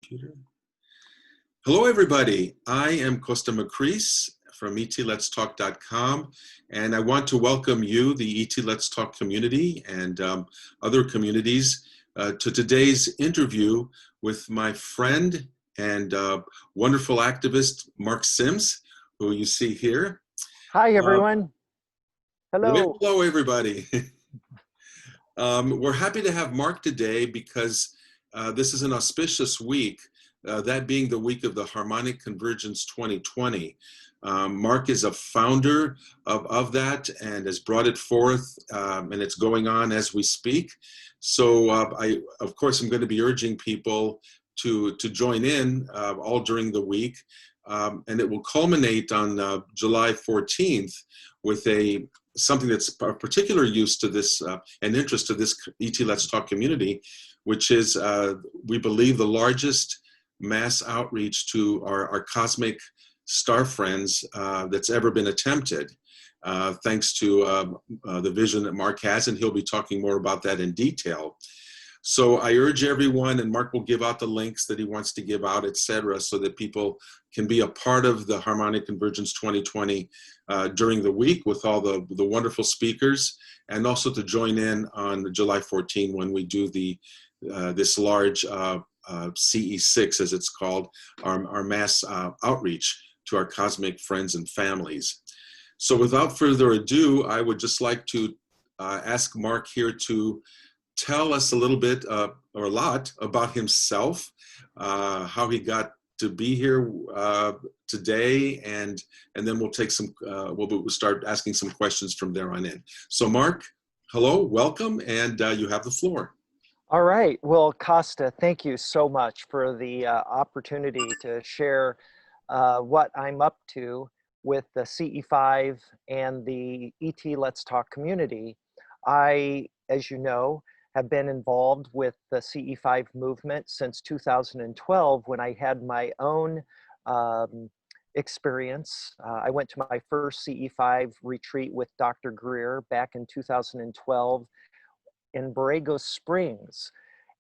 Computer. Hello, everybody. I am Kosta Makreas from etletstalk.com, and I want to welcome you, the ET Let's Talk community and other communities, to today's interview with my friend and wonderful activist, Mark Sims, who you see here. Hi, everyone. Hello. Hello, everybody. We're happy to have Mark today because this is an auspicious week, that being the week of the Harmonic Convergence 2020. Mark is a founder of that and has brought it forth, and it's going on as we speak. So I, of course, am going to be urging people to join in all during the week. And it will culminate on July 14th with something that's of particular use to this and interest to this ET Let's Talk community, which is, we believe, the largest mass outreach to our cosmic star friends that's ever been attempted, thanks to the vision that Mark has, and he'll be talking more about that in detail. So I urge everyone, and Mark will give out the links that he wants to give out, etc., so that people can be a part of the Harmonic Convergence 2020 during the week with all the wonderful speakers, and also to join in on July 14 when we do this large CE6, as it's called, our mass outreach to our cosmic friends and families. So without further ado, I would just like to ask Mark here to tell us a little bit or a lot about himself, how he got to be here today, and then we'll take some, we'll start asking some questions from there on in. So Mark, hello, welcome, and you have the floor. All right. Well, Kosta, thank you so much for the opportunity to share what I'm up to with the CE5 and the ET Let's Talk community. I, as you know, have been involved with the CE5 movement since 2012 when I had my own experience. I went to my first CE5 retreat with Dr. Greer back in 2012 in Borrego Springs.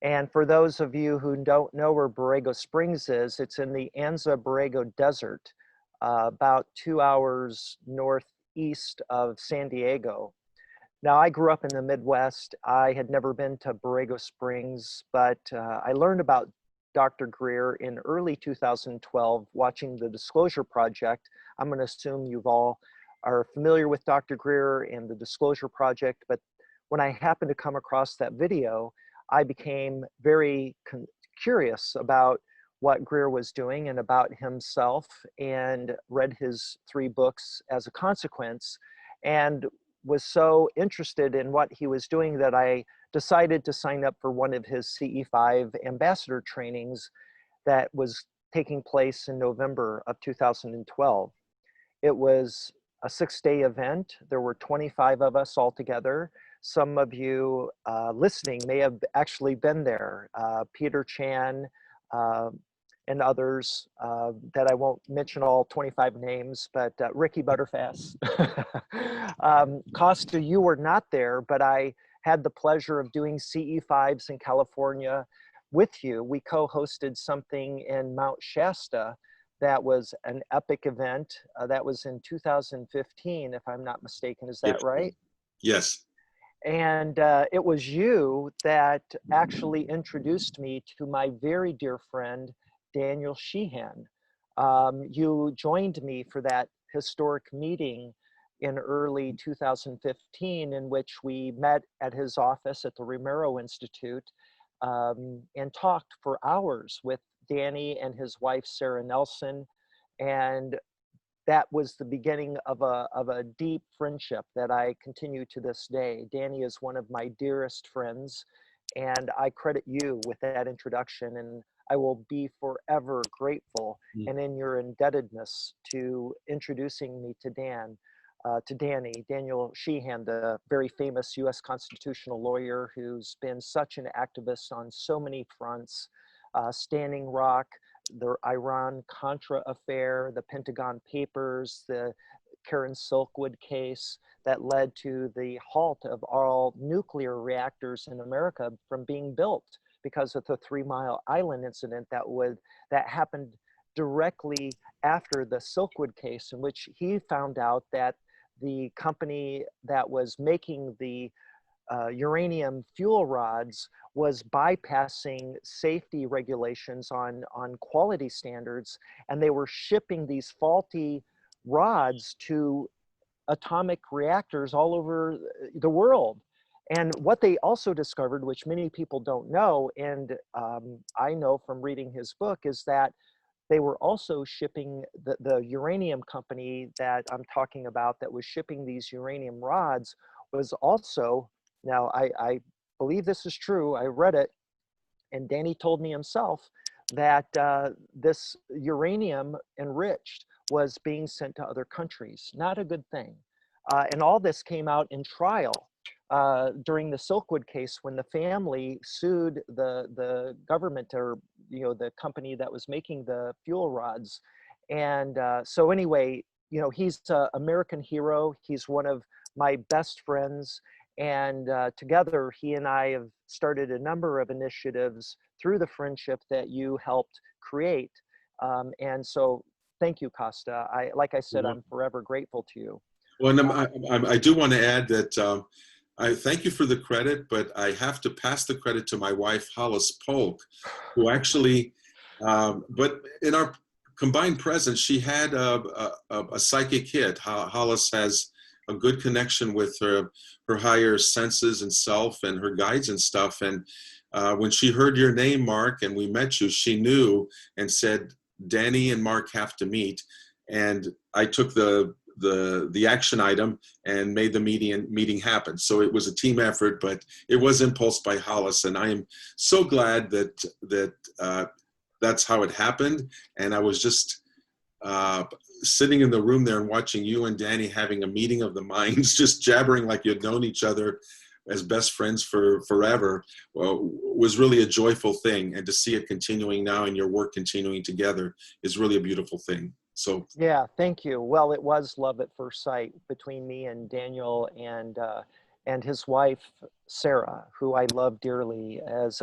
And for those of you who don't know where Borrego Springs is, it's in the Anza Borrego Desert, about 2 hours northeast of San Diego. Now, I grew up in the Midwest. I had never been to Borrego Springs, but I learned about Dr. Greer in early 2012 watching the Disclosure Project. I'm going to assume you've all are familiar with Dr. Greer and the Disclosure Project, but when I happened to come across that video, I became very curious about what Greer was doing and about himself, and read his 3 books as a consequence, and was so interested in what he was doing that I decided to sign up for one of his CE5 ambassador trainings that was taking place in November of 2012. It was a 6-day event. There were 25 of us altogether. Some of you listening may have actually been there. Peter Chan and others that I won't mention all 25 names, but Ricky Butterfass. Kosta, you were not there, but I had the pleasure of doing CE5s in California with you. We co-hosted something in Mount Shasta that was an epic event. That was in 2015, if I'm not mistaken. Is that right? Yes. And it was you that actually introduced me to my very dear friend, Daniel Sheehan. You joined me for that historic meeting in early 2015, in which we met at his office at the Romero Institute and talked for hours with Danny and his wife, Sarah Nelson. And that was the beginning of a deep friendship that I continue to this day. Danny is one of my dearest friends, and I credit you with that introduction, and I will be forever grateful and in your indebtedness to introducing me to Daniel Sheehan, the very famous US constitutional lawyer who's been such an activist on so many fronts, Standing Rock, the Iran-Contra affair, the Pentagon Papers, the Karen Silkwood case that led to the halt of all nuclear reactors in America from being built because of the 3 Mile Island incident that happened directly after the Silkwood case, in which he found out that the company that was making the uranium fuel rods was bypassing safety regulations on quality standards, and they were shipping these faulty rods to atomic reactors all over the world. And what they also discovered, which many people don't know, and I know from reading his book, is that they were also shipping the uranium company that I'm talking about that was shipping these uranium rods was also, now I believe this is true, I read it, and Danny told me himself that this uranium enriched was being sent to other countries. Not a good thing. And all this came out in trial during the Silkwood case, when the family sued the government, or the company that was making the fuel rods. And so anyway, he's an American hero. He's one of my best friends. And together, he and I have started a number of initiatives through the friendship that you helped create. And so thank you, Kosta. Like I said, I'm forever grateful to you. Well, and I do want to add that I thank you for the credit, but I have to pass the credit to my wife, Hollis Polk, who actually, but in our combined presence, she had a psychic hit. Hollis has a good connection with her higher senses and self and her guides and stuff. And when she heard your name, Mark, and we met you, she knew and said, Danny and Mark have to meet. And I took the action item and made the meeting happen. So it was a team effort, but it was impulsed by Hollis. And I am so glad that that's how it happened. And I was just sitting in the room there and watching you and Danny having a meeting of the minds, just jabbering like you'd known each other as best friends for forever, was really a joyful thing. And to see it continuing now and your work continuing together is really a beautiful thing. So yeah, thank you. Well, it was love at first sight between me and Daniel and his wife, Sarah, who I love dearly, as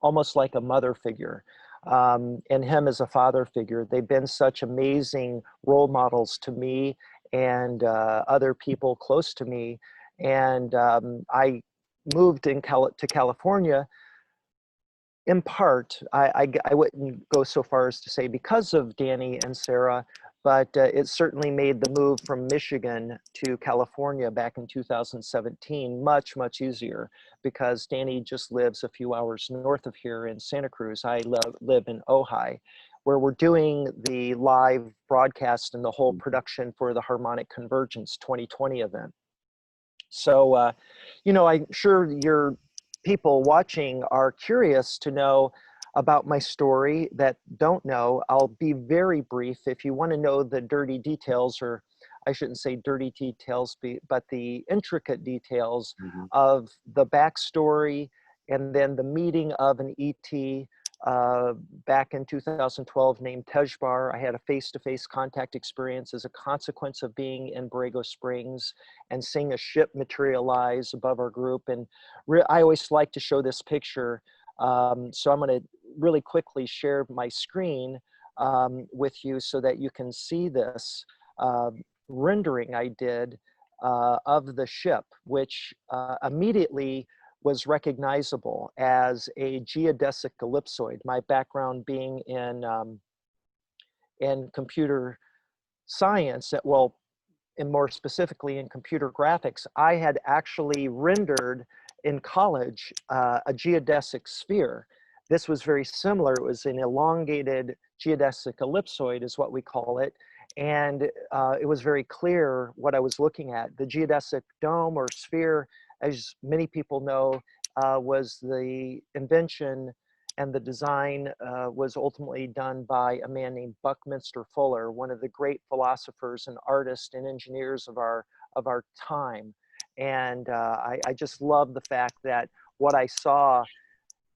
almost like a mother figure. And him as a father figure. They've been such amazing role models to me and other people close to me. And I moved to California in part. I wouldn't go so far as to say because of Danny and Sarah, but it certainly made the move from Michigan to California back in 2017 much, much easier, because Danny just lives a few hours north of here in Santa Cruz. I live in Ojai, where we're doing the live broadcast and the whole production for the Harmonic Convergence 2020 event. So, I'm sure your people watching are curious to know about my story that don't know. I'll be very brief. If you want to know the dirty details, or I shouldn't say dirty details, but the intricate details of the backstory, and then the meeting of an ET back in 2012 named Tejbar. I had a face-to-face contact experience as a consequence of being in Borrego Springs and seeing a ship materialize above our group. And I always like to show this picture. So I'm going to really quickly share my screen with you so that you can see this rendering I did of the ship, which immediately was recognizable as a geodesic ellipsoid. My background being in computer science, and more specifically in computer graphics, I had actually rendered in college a geodesic sphere. This was very similar. It was an elongated geodesic ellipsoid is what we call it. And it was very clear what I was looking at. The geodesic dome or sphere, as many people know, was the invention, and the design was ultimately done by a man named Buckminster Fuller, one of the great philosophers and artists and engineers of our time. And I just love the fact that what I saw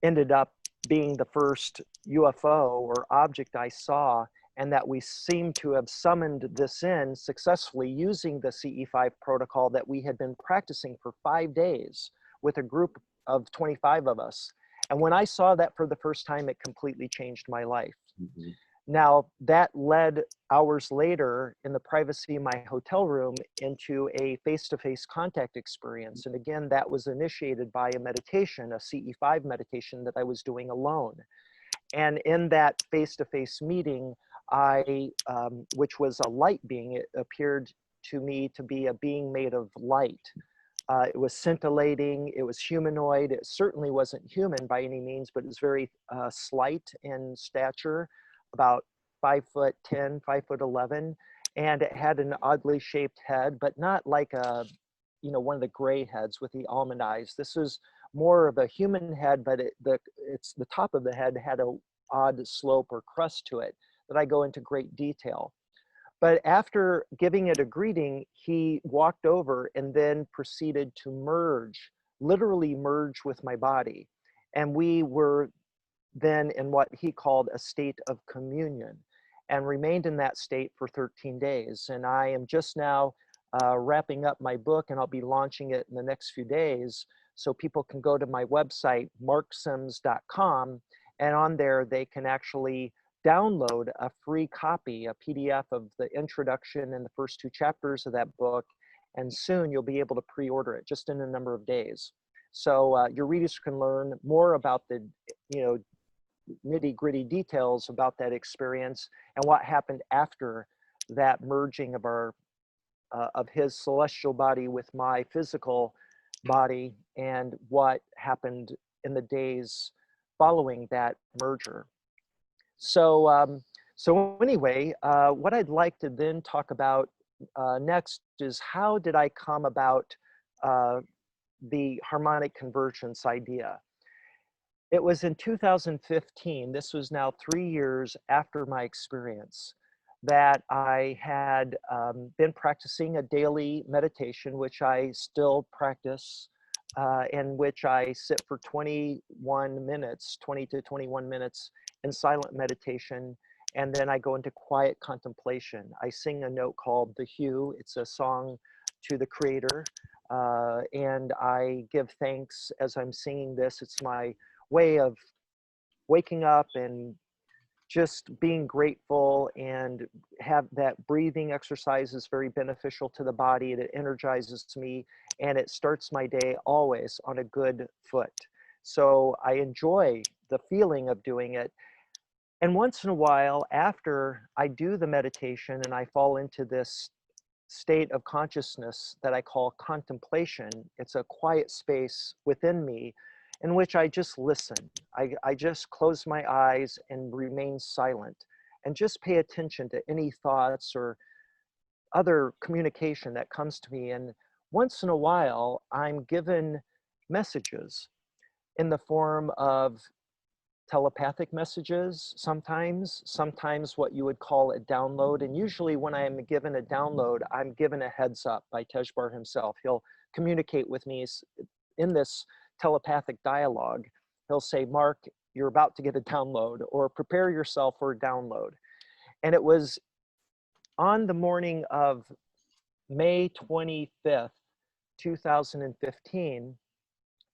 ended up being the first UFO or object I saw, and that we seem to have summoned this in successfully using the CE5 protocol that we had been practicing for 5 days with a group of 25 of us. And when I saw that for the first time, it completely changed my life. Mhm. Now, that led hours later in the privacy of my hotel room into a face-to-face contact experience. And again, that was initiated by a meditation, a CE5 meditation that I was doing alone. And in that face-to-face meeting, which was a light being, it appeared to me to be a being made of light. It was scintillating, it was humanoid. It certainly wasn't human by any means, but it was very slight in stature, about 5'10", 5'11", and it had an oddly shaped head, but not like one of the gray heads with the almond eyes. This was more of a human head, but the top of the head had a odd slope or crust to it that I go into great detail. But after giving it a greeting, he walked over and then proceeded to merge, literally merge with my body. And we were then in what he called a state of communion and remained in that state for 13 days. And I am just now wrapping up my book, and I'll be launching it in the next few days. So people can go to my website, marksims.com, and on there they can actually download a free copy, a PDF of the introduction and the first 2 chapters of that book. And soon you'll be able to pre-order it just in a number of days. So your readers can learn more about the, nitty-gritty details about that experience and what happened after that merging of his celestial body with my physical body, and what happened in the days following that merger. So anyway, what I'd like to then talk about next is how did I come about the harmonic convergence idea. It was in 2015, this was now 3 years after my experience, that I had been practicing a daily meditation, which I still practice, in which I sit for 21 minutes, 20 to 21 minutes in silent meditation, and then I go into quiet contemplation. I sing a note called The Hue. It's a song to the Creator, and I give thanks as I'm singing this. It's my way of waking up and just being grateful, and have that breathing exercise is very beneficial to the body. It energizes me, and it starts my day always on a good foot. So I enjoy the feeling of doing it. And once in a while, after I do the meditation and I fall into this state of consciousness that I call contemplation, it's a quiet space within me in which I just listen. I just close my eyes and remain silent and just pay attention to any thoughts or other communication that comes to me. And once in a while, I'm given messages in the form of telepathic messages, sometimes what you would call a download. And usually when I am given a download, I'm given a heads up by Tejbar himself. He'll communicate with me in this telepathic dialogue. He'll say, Mark, you're about to get a download, or prepare yourself for a download. And it was on the morning of May 25th, 2015,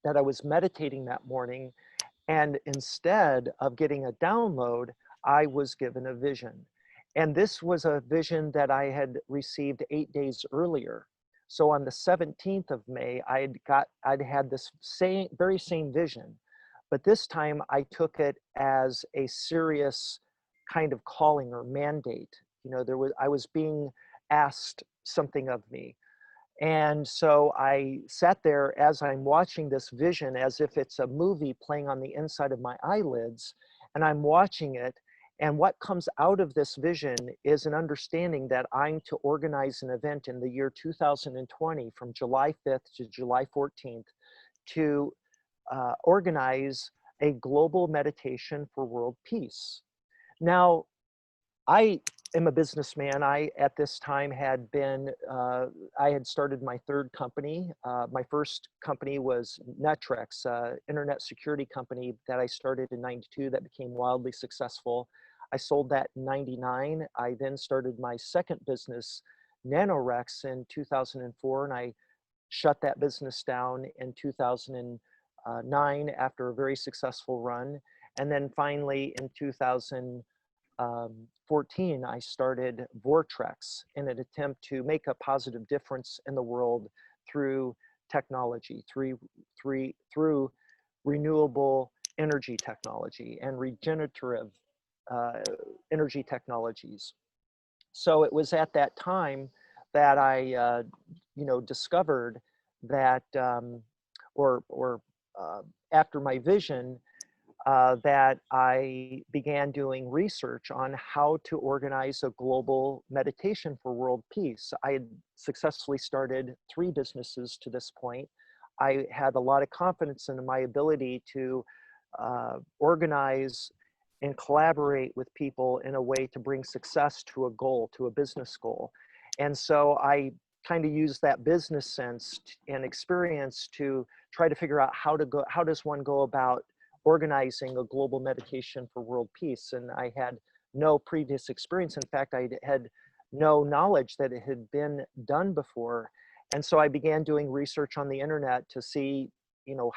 that I was meditating that morning. And instead of getting a download, I was given a vision. And this was a vision that I had received 8 days earlier. So on the 17th of May, I'd had this very same vision, but this time I took it as a serious kind of calling or mandate. I was being asked something of me. And so I sat there as I'm watching this vision as if it's a movie playing on the inside of my eyelids, and I'm watching it. And what comes out of this vision is an understanding that I'm to organize an event in the year 2020 from July 5th to July 14th to organize a global meditation for world peace. Now, I am a businessman. I, at this time, had been, I had started my 3rd company. My first company was Netrex, internet security company that I started in '92 that became wildly successful. I sold that in '99. I then started my 2nd business, Nanorex, in 2004, and I shut that business down in 2005. 2009 after a very successful run. And then finally in 2014, I started Vortrex in an attempt to make a positive difference in the world through technology, through renewable energy technology and regenerative energy technologies. So it was at that time that I, discovered that, after my vision, that I began doing research on how to organize a global meditation for world peace. I had successfully started 3 businesses to this point. I had a lot of confidence in my ability to organize and collaborate with people in a way to bring success to a goal, to a business goal. And so I kind of use that business sense and experience to try to figure out how does one go about organizing a global meditation for world peace. And I had no previous experience. In fact, I had no knowledge that it had been done before. And so I began doing research on the internet to see,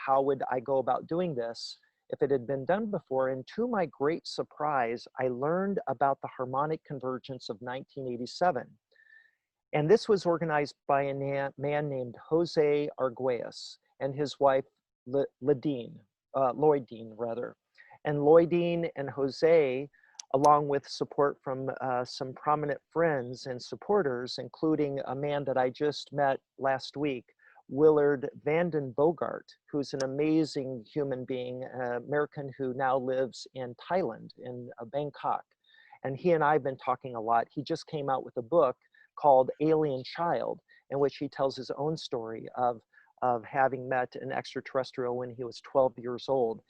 how would I go about doing this if it had been done before. And to my great surprise, I learned about the Harmonic Convergence of 1987. And this was organized by a man named Jose Arguelles and his wife, Lloydine. And Lloydine and Jose, along with support from some prominent friends and supporters, including a man that I just met last week, Willard Vanden Bogart, who's an amazing human being, an American who now lives in Thailand, in Bangkok. And he and I have been talking a lot. He just came out with a book called Alien Child, in which he tells his own story of having met an extraterrestrial when he was 12 years old.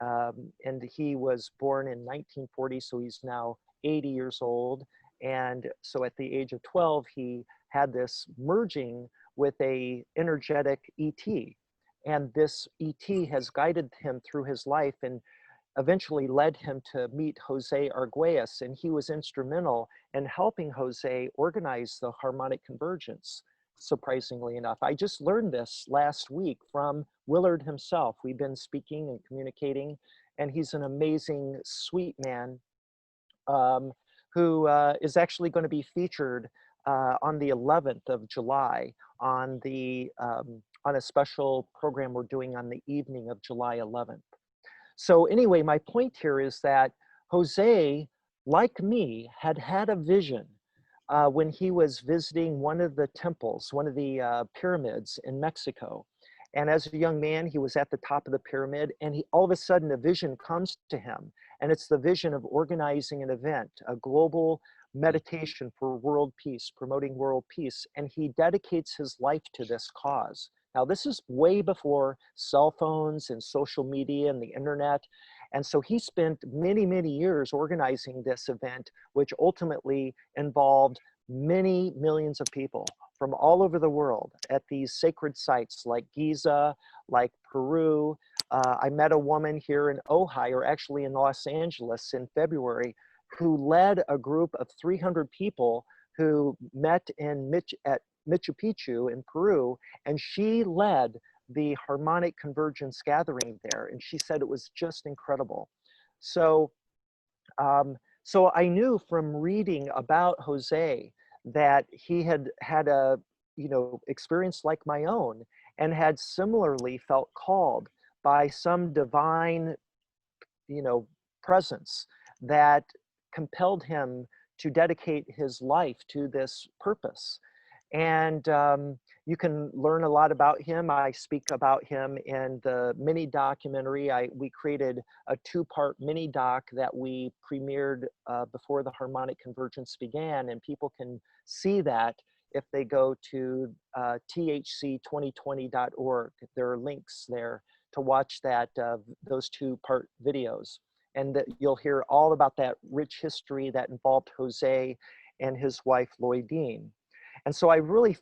And he was born in 1940, so he's now 80 years old. And so at the age of 12, he had this merging with a energetic ET. And this ET has guided him through his life and eventually led him to meet Jose Arguelles. And he was instrumental in helping Jose organize the Harmonic Convergence, surprisingly enough. I just learned this last week from Willard himself. We've been speaking and communicating, and he's an amazing, sweet man who is actually going to be featured on the 11th of July on a special program we're doing on the evening of July 11th. So anyway, my point here is that Jose, like me, had a vision when he was visiting one of the temples, one of the pyramids in Mexico. And as a young man, he was at the top of the pyramid, and all of a sudden a vision comes to him. And it's the vision of organizing an event, a global meditation for world peace, promoting world peace. And he dedicates his life to this cause. Now, this is way before cell phones and social media and the internet. And so he spent many, many years organizing this event, which ultimately involved many millions of people from all over the world at these sacred sites like Giza, like Peru. I met a woman here in Ojai, or actually in Los Angeles in February, who led a group of 300 people who met at Machu Picchu in Peru, and she led the Harmonic Convergence gathering there, and she said it was just incredible. So, so I knew from reading about Jose that he had had a experience like my own, and had similarly felt called by some divine presence that compelled him to dedicate his life to this purpose. And you can learn a lot about him. I speak about him in the mini documentary. We created a 2-part mini doc that we premiered before the Harmonic Convergence began, and people can see that if they go to thc2020.org. There are links there to watch those 2-part videos. And you'll hear all about that rich history that involved Jose and his wife, Lloydine. And so I really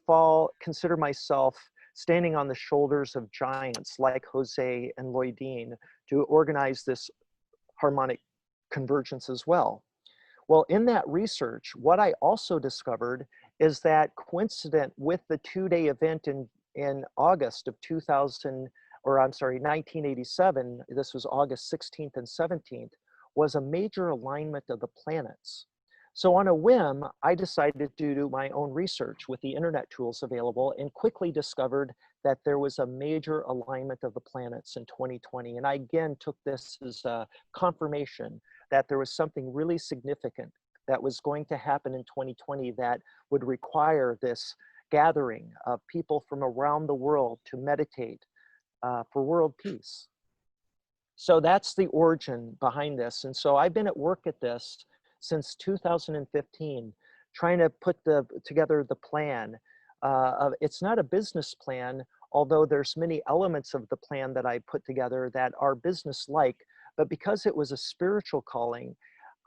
consider myself standing on the shoulders of giants like Jose and Lloydine to organize this Harmonic Convergence as well. Well, in that research, what I also discovered is that coincident with the 2-day event in August of or I'm sorry, 1987, this was August 16th and 17th, was a major alignment of the planets. So on a whim, I decided to do my own research with the internet tools available and quickly discovered that there was a major alignment of the planets in 2020. And I again took this as a confirmation that there was something really significant that was going to happen in 2020 that would require this gathering of people from around the world to meditate for world peace. So that's the origin behind this. And so I've been at work at this since 2015, trying to put together the plan. It's not a business plan, although there's many elements of the plan that I put together that are business-like, but because it was a spiritual calling,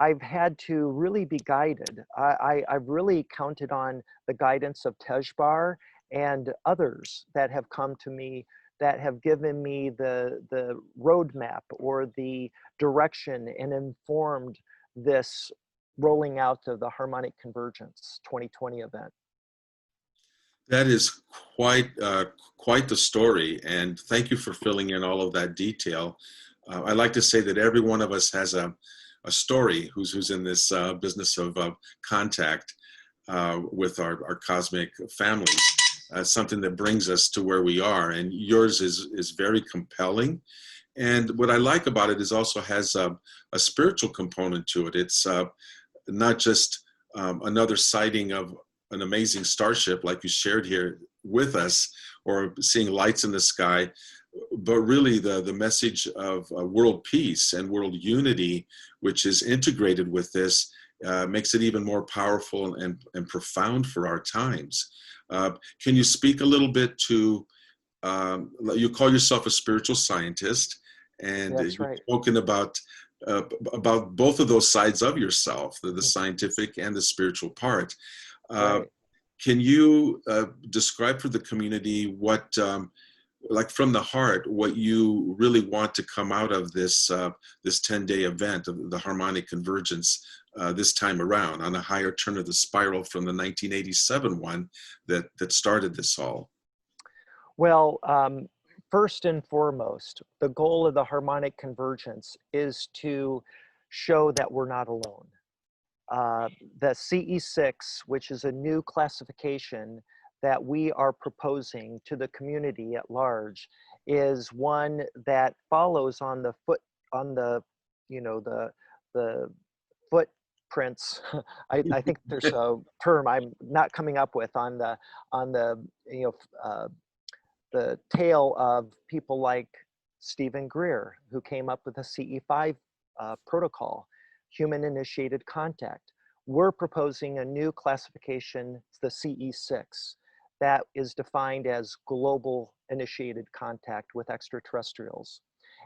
I've had to really be guided. I've really counted on the guidance of Tejbar and others that have come to me that have given me the roadmap or the direction and informed this rolling out of the Harmonic Convergence 2020 event. That is quite the story, and thank you for filling in all of that detail. I like to say that every one of us has a story who's in this business of contact with our cosmic families. Something that brings us to where we are, and yours is very compelling. And what I like about it is also has a spiritual component to it. It's not just another sighting of an amazing starship like you shared here with us, or seeing lights in the sky, but really the message of world peace and world unity, which is integrated with this, makes it even more powerful and profound for our times. Can you speak a little bit to, you call yourself a spiritual scientist, and That's you've right. spoken about both of those sides of yourself, the scientific and the spiritual part. Right. Can you describe for the community what, like from the heart, what you really want to come out of this 10-day event of the Harmonic Convergence this time around, on a higher turn of the spiral from the 1987 one that started this all? Well, first and foremost, the goal of the Harmonic Convergence is to show that we're not alone. The CE6, which is a new classification that we are proposing to the community at large, is one that follows on the the footprints. I think there's a term I'm not coming up with on the the tail of people like Stephen Greer, who came up with the CE5 protocol, human initiated contact. We're proposing a new classification, the CE6, that is defined as global initiated contact with extraterrestrials.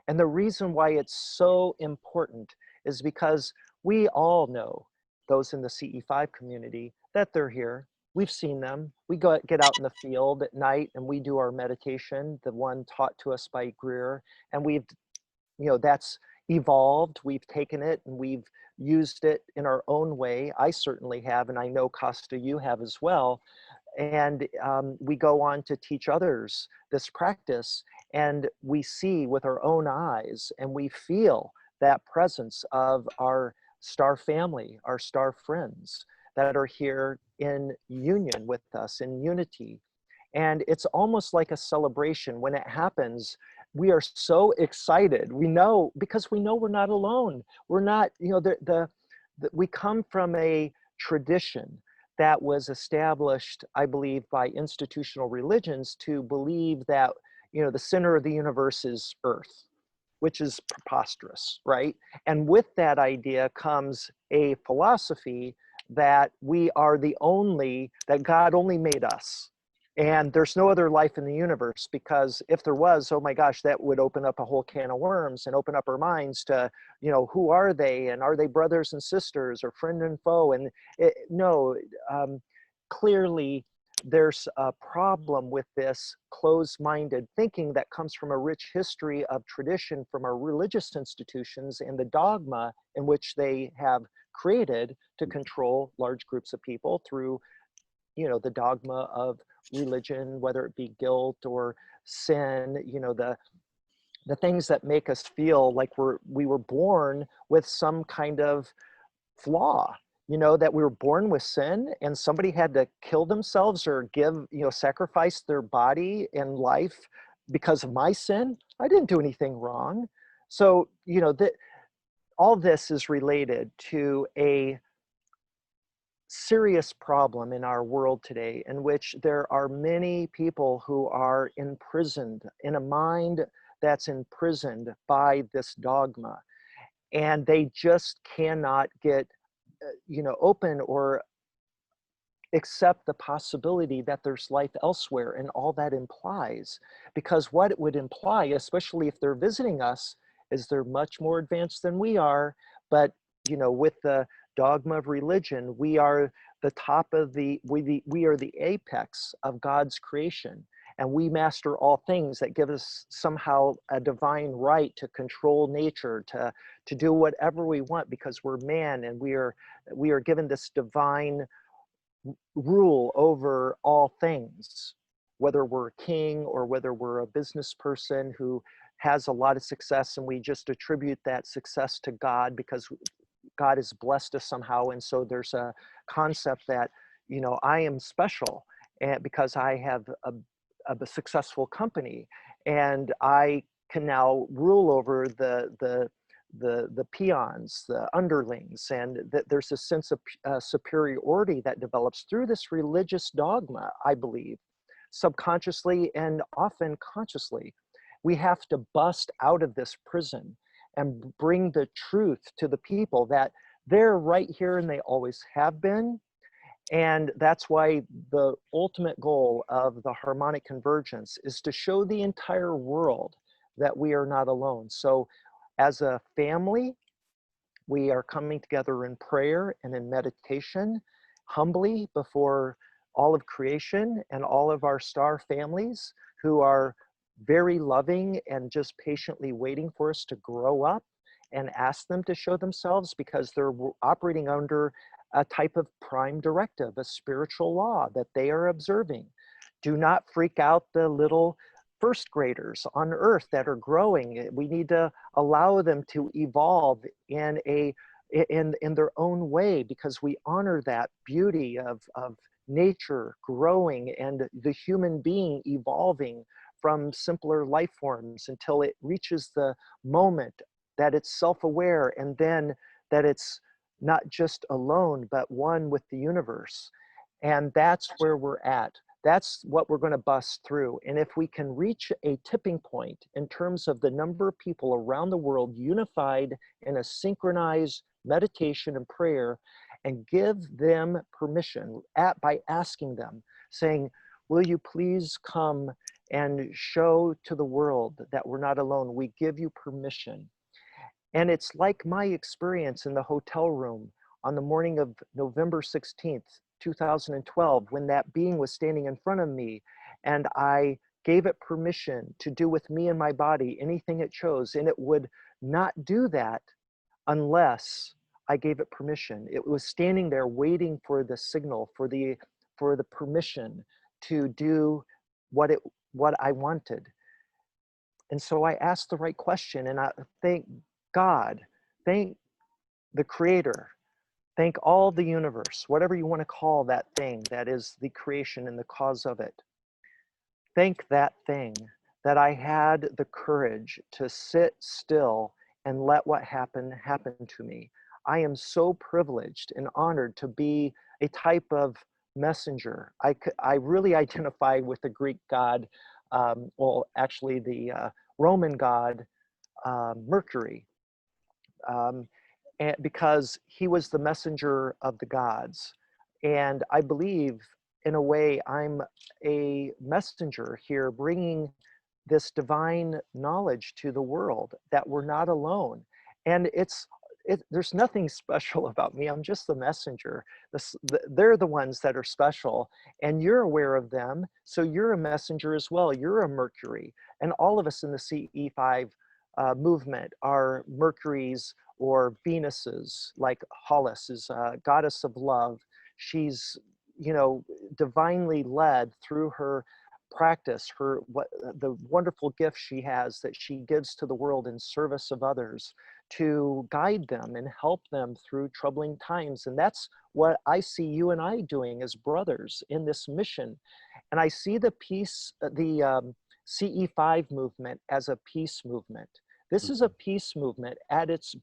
And the reason why it's so important is because we all know, those in the CE5 community, that they're here. We've seen them. We get out in the field at night and we do our meditation, the one taught to us by Greer, and we've, that's evolved. We've taken it and we've used it in our own way. I certainly have, and I know Kosta, you have as well. And we go on to teach others this practice, and we see with our own eyes and we feel that presence of our star family, our star friends that are here in union with us, in unity. And it's almost like a celebration. When it happens, we are so excited. We know, because we know we're not alone. We're not, we come from a tradition that was established, I believe, by institutional religions to believe that, the center of the universe is Earth, which is preposterous, right? And with that idea comes a philosophy that we are that God only made us. And there's no other life in the universe, because if there was, oh my gosh, that would open up a whole can of worms and open up our minds to, who are they? And are they brothers and sisters or friend and foe? And clearly there's a problem with this closed-minded thinking that comes from a rich history of tradition from our religious institutions and the dogma in which they have created to control large groups of people through, the dogma of religion, whether it be guilt or sin, the things that make us feel like we were born with some kind of flaw, you know, that we were born with sin and somebody had to kill themselves or give, you know, sacrifice their body and life because of my sin. I didn't do anything wrong. So, you know, that all this is related to a serious problem in our world today, in which there are many people who are imprisoned in a mind that's imprisoned by this dogma, and they just cannot get you know, open or accept the possibility that there's life elsewhere and all that implies. Because what it would imply, especially if they're visiting us, is they're much more advanced than we are. But, you know, with the dogma of religion, we are the top of we are the apex of God's creation. And we master all things that give us somehow a divine right to control nature, to do whatever we want because we're man, and we are given this divine rule over all things, whether we're a king or whether we're a business person who has a lot of success, and we just attribute that success to God because God has blessed us somehow. And so there's a concept that, you know, I am special and because I have a successful company, and I can now rule over the peons, the underlings, and that there's a sense of superiority that develops through this religious dogma, I believe, subconsciously and often consciously. We have to bust out of this prison and bring the truth to the people that they're right here and they always have been. And that's why the ultimate goal of the harmonic convergence is to show the entire world that we are not alone. So as a family, we are coming together in prayer and in meditation, humbly before all of creation and all of our star families who are very loving and just patiently waiting for us to grow up and ask them to show themselves, because they're operating under a type of prime directive, a spiritual law that they are observing. Do not freak out the little first graders on earth that are growing. We need to allow them to evolve in their own way, because we honor that beauty of nature growing and the human being evolving from simpler life forms until it reaches the moment that it's self-aware, and then that it's not just alone, but one with the universe. And that's where we're at. That's what we're going to bust through. And if we can reach a tipping point in terms of the number of people around the world unified in a synchronized meditation and prayer, and give them permission by asking them, saying, will you please come and show to the world that we're not alone? We give you permission. And it's like my experience in the hotel room on the morning of November 16th, 2012, when that being was standing in front of me, and I gave it permission to do with me and my body anything it chose, and it would not do that unless I gave it permission. It was standing there waiting for the signal, for the permission to do what I wanted. And so I asked the right question, and I thank God, thank the creator, thank all the universe, whatever you want to call that thing that is the creation and the cause of it. Thank that thing that I had the courage to sit still and let what happened happen to me. I am so privileged and honored to be a type of messenger. I really identify with the Greek god, well, actually the Roman god, Mercury, and because he was the messenger of the gods. And I believe, in a way, I'm a messenger here, bringing this divine knowledge to the world that we're not alone. And there's nothing special about me. I'm just the messenger. They're the ones that are special, and you're aware of them. So you're a messenger as well. You're a Mercury. And all of us in the CE5 movement are Mercury's or Venus's, like Hollis is a goddess of love. She's, you know, divinely led through her practice, what the wonderful gift she has that she gives to the world in service of others to guide them and help them through troubling times. And that's what I see you and I doing as brothers in this mission. And I see the CE5 movement as a peace movement. This is a peace movement at its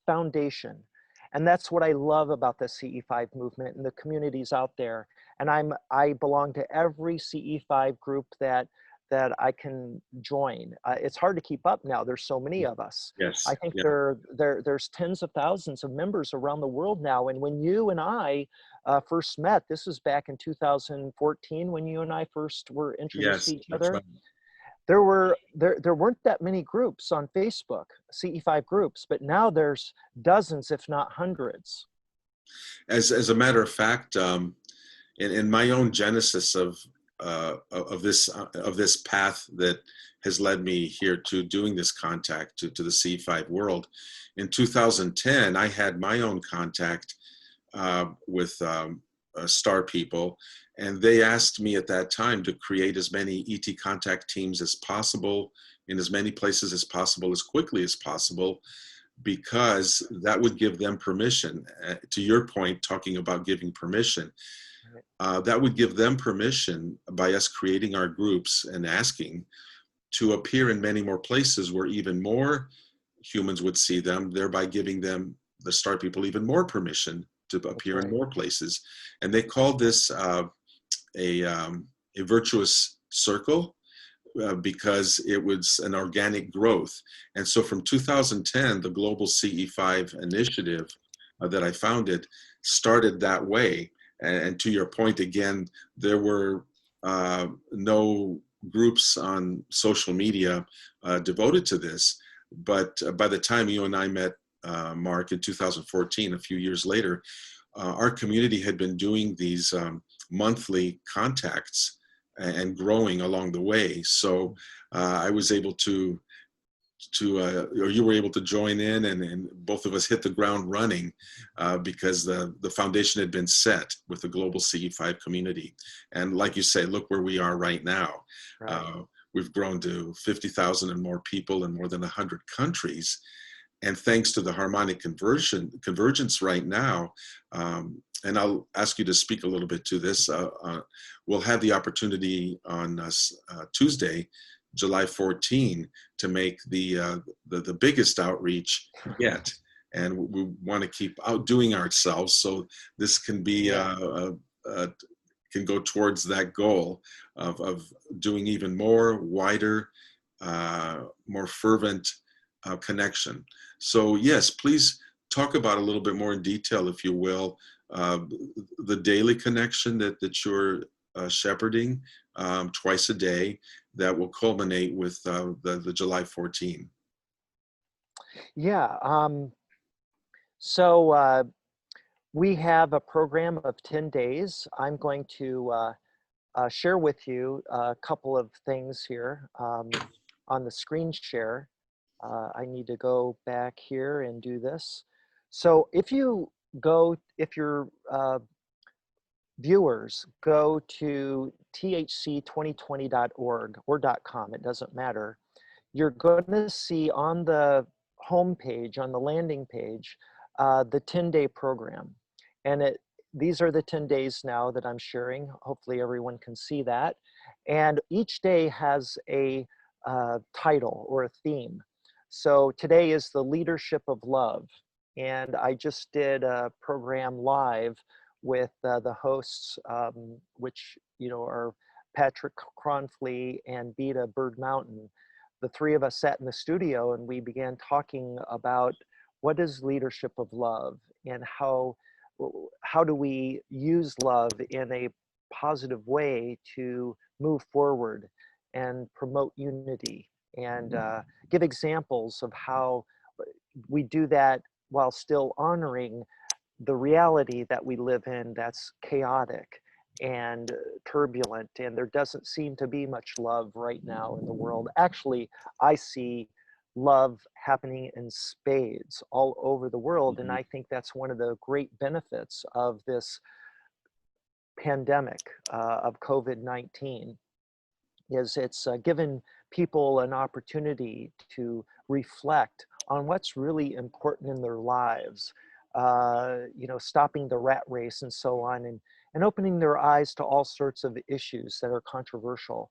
foundation. And that's what I love about the CE5 movement and the communities out there. And I belong to every CE5 group that I can join. It's hard to keep up now. There's so many of us. I Yes. think Yeah. there's tens of thousands of members around the world now. And when you and I first met, this was back in 2014 when you and I first were introduced Yes. to each That's other. right. There weren't that many groups on Facebook, CE5 groups, but now there's dozens, if not hundreds. As a matter of fact, in my own genesis of this path that has led me here to doing this contact to the C5 world, in 2010, I had my own contact with Star People, and they asked me at that time to create as many ET contact teams as possible in as many places as possible, as quickly as possible, because that would give them permission. To your point, talking about giving permission, that would give them permission by us creating our groups and asking to appear in many more places where even more humans would see them, thereby giving them, the Star People, even more permission to appear in more places. And they called this a virtuous circle, because it was an organic growth. And so from 2010, the Global CE5 initiative that I founded started that way. And to your point, again, there were no groups on social media devoted to this. But by the time you and I met, Mark, in 2014, a few years later, our community had been doing these monthly contacts and growing along the way. So I was able to or you were able to join in, and both of us hit the ground running because the foundation had been set with the global CE5 community. And like you say, look where we are right now. Right. We've grown to 50,000 and more people in more than 100 countries. And thanks to the Harmonic Convergence right now, and I'll ask you to speak a little bit to this, we'll have the opportunity on Tuesday, July 14, to make the biggest outreach yet. And we want to keep outdoing ourselves, so this can be can go towards that goal of doing even more, wider, more fervent connection. So yes, please talk about a little bit more in detail, if you will, the daily connection that you're shepherding twice a day that will culminate with the July 14. Yeah. So we have a program of 10 days. I'm going to share with you a couple of things here on the screen share. I need to go back here and do this. So if your viewers go to thc2020.org or .com, it doesn't matter, you're going to see on the home page, on the landing page, the 10-day program. And these are the 10 days now that I'm sharing. Hopefully everyone can see that. And each day has a title or a theme. So today is the leadership of love. And I just did a program live with the hosts, which are Patrick Cronfley and Beta Bird Mountain. The three of us sat in the studio and we began talking about what is leadership of love and how do we use love in a positive way to move forward and promote unity and give examples of how we do that while still honoring the reality that we live in that's chaotic and turbulent, and there doesn't seem to be much love right now in the world. Actually, I see love happening in spades all over the world, and I think that's one of the great benefits of this pandemic of COVID-19. is it's given people an opportunity to reflect on what's really important in their lives, you know, stopping the rat race and so on, and opening their eyes to all sorts of issues that are controversial.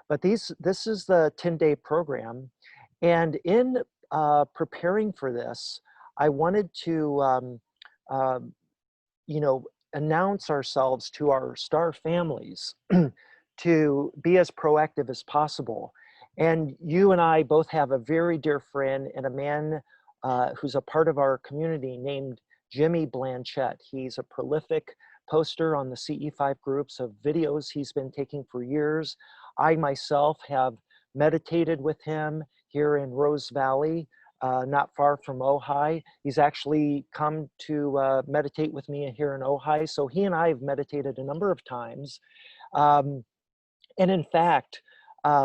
But this is the 10-day program. And in preparing for this, I wanted to, uh, you know, announce ourselves to our star families to be as proactive as possible. And you and I both have a very dear friend and a man who's a part of our community named Jimmy Blanchette. He's a prolific poster on the CE5 groups of videos he's been taking for years. I myself have meditated with him here in Rose Valley, not far from Ojai. He's actually come to meditate with me here in Ojai. So he and I have meditated a number of times. And in fact,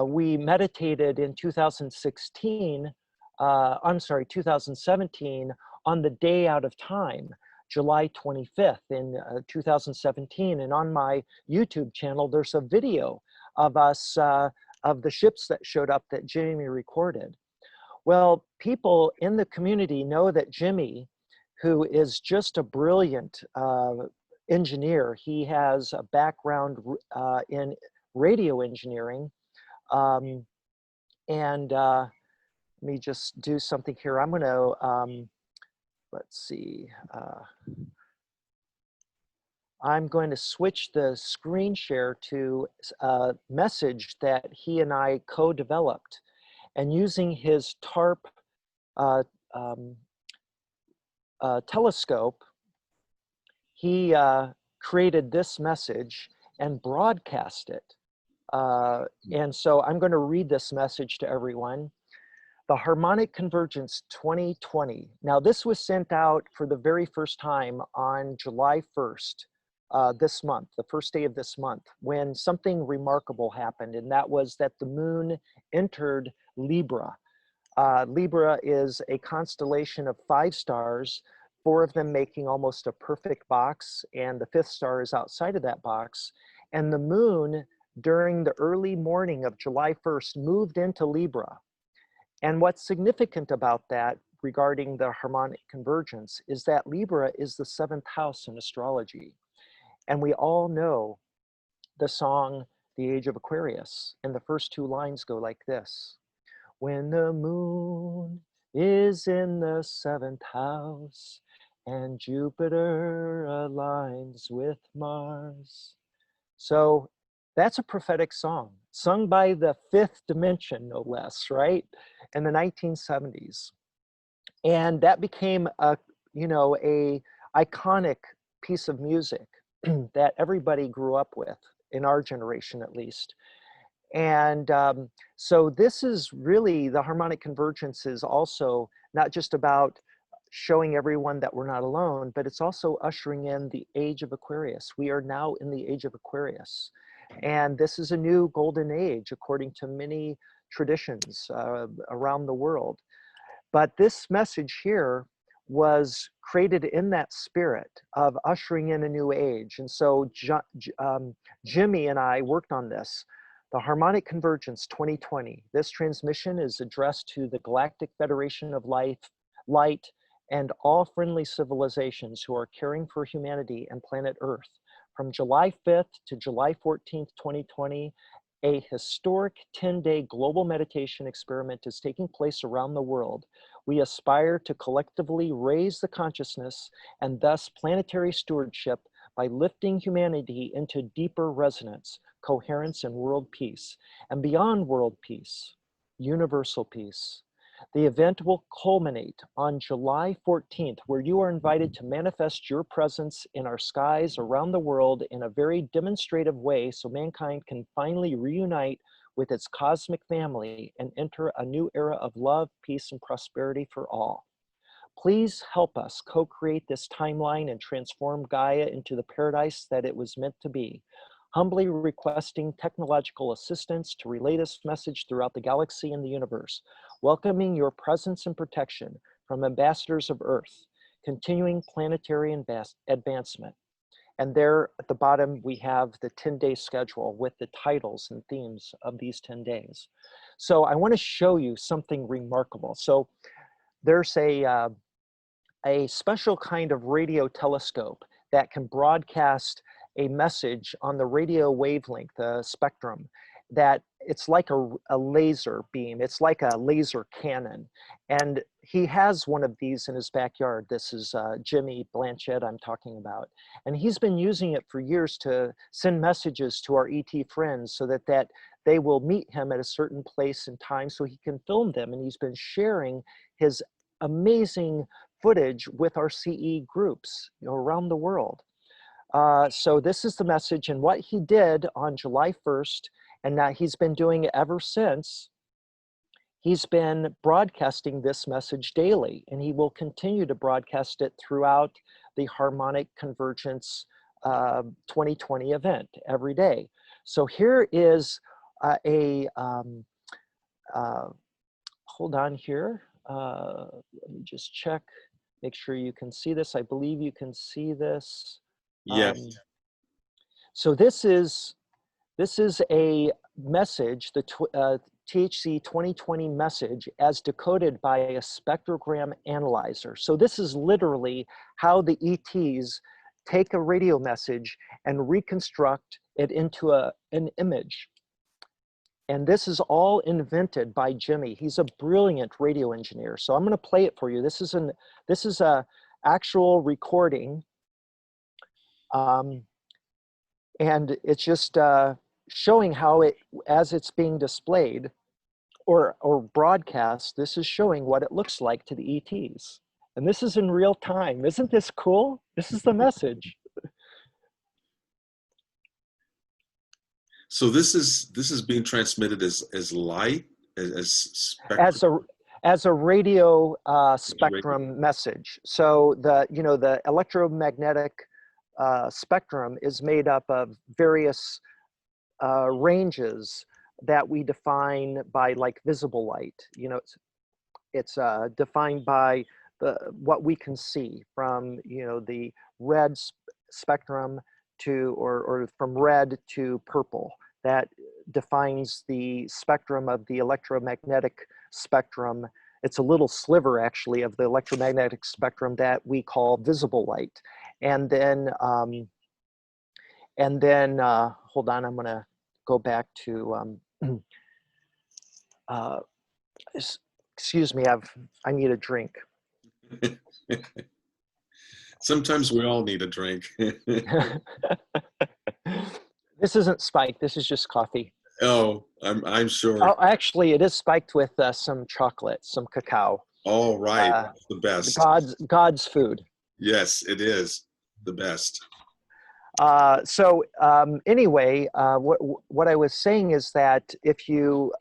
we meditated in 2016, I'm sorry, 2017, on the day out of time, July 25th in 2017. And on my YouTube channel, there's a video of us, of the ships that showed up that Jimmy recorded. Well, people in the community know that Jimmy, who is just a brilliant engineer, he has a background in radio engineering. Let me just do something here. I'm going to, let's see. I'm going to switch the screen share to a message that he and I co-developed. And using his TARP telescope, he created this message and broadcast it. And so I'm going to read this message to everyone. The Harmonic Convergence 2020. Now, this was sent out for the very first time on July 1st, this month, the first day of this month, when something remarkable happened, and that was that the moon entered Libra. Libra is a constellation of 5 stars, 4 of them making almost a perfect box, and the 5th star is outside of that box. And the moon, during the early morning of July 1st, moved into Libra. And what's significant about that regarding the harmonic convergence is that Libra is the 7th house in astrology. And we all know the song, The Age of Aquarius. And the first 2 lines go like this. When the moon is in the 7th house and Jupiter aligns with Mars. So that's a prophetic song, sung by the 5th dimension, no less, right? In the 1970s. And that became a, you know, a iconic piece of music that everybody grew up with, in our generation at least. And so this is really, the harmonic convergence is also not just about showing everyone that we're not alone, but it's also ushering in the age of Aquarius. We are now in the age of Aquarius. And this is a new golden age, according to many traditions around the world. But this message here was created in that spirit of ushering in a new age. And so Jimmy and I worked on this. The Harmonic Convergence 2020. This transmission is addressed to the Galactic Federation of Light, and all friendly civilizations who are caring for humanity and planet Earth. From July 5th to July 14th, 2020, a historic 10-day global meditation experiment is taking place around the world. We aspire to collectively raise the consciousness and thus planetary stewardship by lifting humanity into deeper resonance, coherence, and world peace. And beyond world peace, universal peace. The event will culminate on July 14th, where you are invited to manifest your presence in our skies around the world in a very demonstrative way so mankind can finally reunite with its cosmic family and enter a new era of love, peace, and prosperity for all. Please help us co-create this timeline and transform Gaia into the paradise that it was meant to be. Humbly requesting technological assistance to relay this message throughout the galaxy and the universe, welcoming your presence and protection from ambassadors of Earth, continuing planetary advancement. And there at the bottom, we have the 10-day schedule with the titles and themes of these 10 days. So I want to show you something remarkable. So there's a special kind of radio telescope that can broadcast a message on the radio wavelength, the spectrum, that it's like a laser beam. It's like a laser cannon. And he has one of these in his backyard. This is Jimmy Blanchett I'm talking about. And he's been using it for years to send messages to our ET friends so that they will meet him at a certain place and time so he can film them. And he's been sharing his amazing footage with our CE groups, you know, around the world. So this is the message, and what he did on July 1st, and that he's been doing it ever since. He's been broadcasting this message daily, and he will continue to broadcast it throughout the Harmonic Convergence 2020 event every day. So here is hold on here. Let me just check, make sure you can see this. I believe you can see this. Yes. So this is a message, the THC 2020 message as decoded by a spectrogram analyzer. So this is literally how the ETs take a radio message and reconstruct it into an image. And this is all invented by Jimmy. He's a brilliant radio engineer. So I'm going to play it for you. This is a actual recording. And it's just showing how as it's being displayed or broadcast, this is showing what it looks like to the ETs. And this is in real time. Isn't this cool? This is the message. So this is being transmitted as light, as spectrum? As a radio spectrum message. So the electromagnetic spectrum is made up of various ranges that we define by like visible light. You know, it's defined by what we can see from, you know, the red spectrum to or from red to purple. That defines the spectrum of the electromagnetic spectrum. It's a little sliver actually of the electromagnetic spectrum that we call visible light. And then hold on, I'm gonna go back to excuse me, I need a drink. Sometimes we all need a drink. This isn't spiked, this is just coffee. Oh, I'm sure. Oh, actually it is spiked with some chocolate, some cacao. All right, that's the best. God's food. Yes, it is the best. Anyway, what I was saying is that if you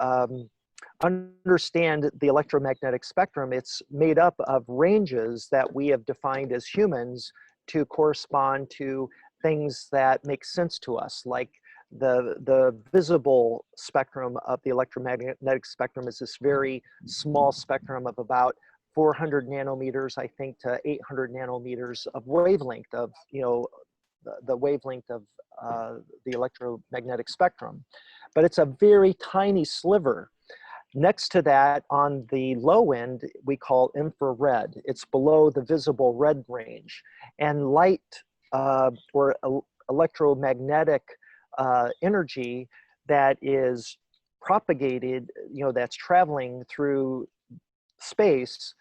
understand the electromagnetic spectrum, it's made up of ranges that we have defined as humans to correspond to things that make sense to us, like the visible spectrum of the electromagnetic spectrum is this very small spectrum of about 400 nanometers, I think, to 800 nanometers of wavelength of, you know, the wavelength of the electromagnetic spectrum. But it's a very tiny sliver. Next to that, on the low end, we call infrared. It's below the visible red range. And light or electromagnetic energy that is propagated, you know, that's traveling through space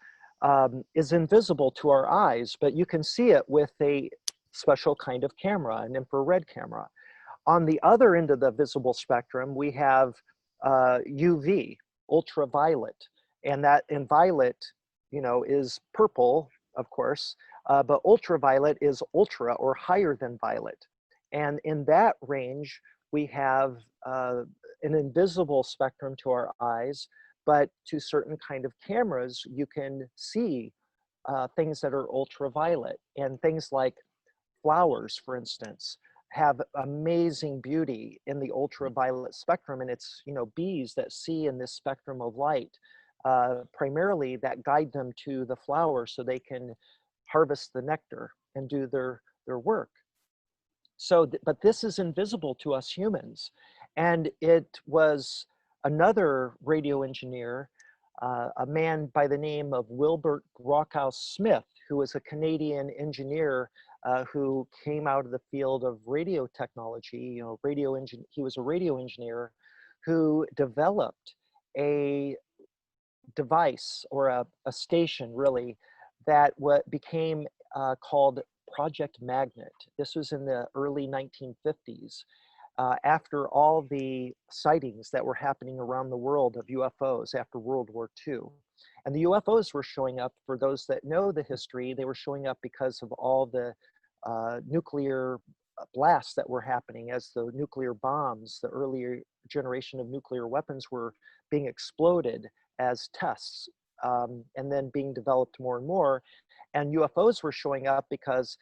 is invisible to our eyes, but you can see it with a special kind of camera, an infrared camera. On the other end of the visible spectrum, we have UV, ultraviolet, and that in violet, you know, is purple, of course, but ultraviolet is ultra or higher than violet. And in that range, we have an invisible spectrum to our eyes, but to certain kind of cameras, you can see things that are ultraviolet, and things like flowers, for instance, have amazing beauty in the ultraviolet spectrum, and it's, you know, bees that see in this spectrum of light, primarily that guide them to the flower so they can harvest the nectar and do their work. So, but this is invisible to us humans. And it was another radio engineer, a man by the name of Wilbert Brockhouse Smith, who was a Canadian engineer who came out of the field of radio technology, he was a radio engineer who developed a device, or a station really, that what became called Project Magnet. This was in the early 1950s, after all the sightings that were happening around the world of UFOs after World War II. And the UFOs were showing up, for those that know the history, they were showing up because of all the nuclear blasts that were happening as the nuclear bombs, the earlier generation of nuclear weapons, were being exploded as tests, and then being developed more and more. And UFOs were showing up because,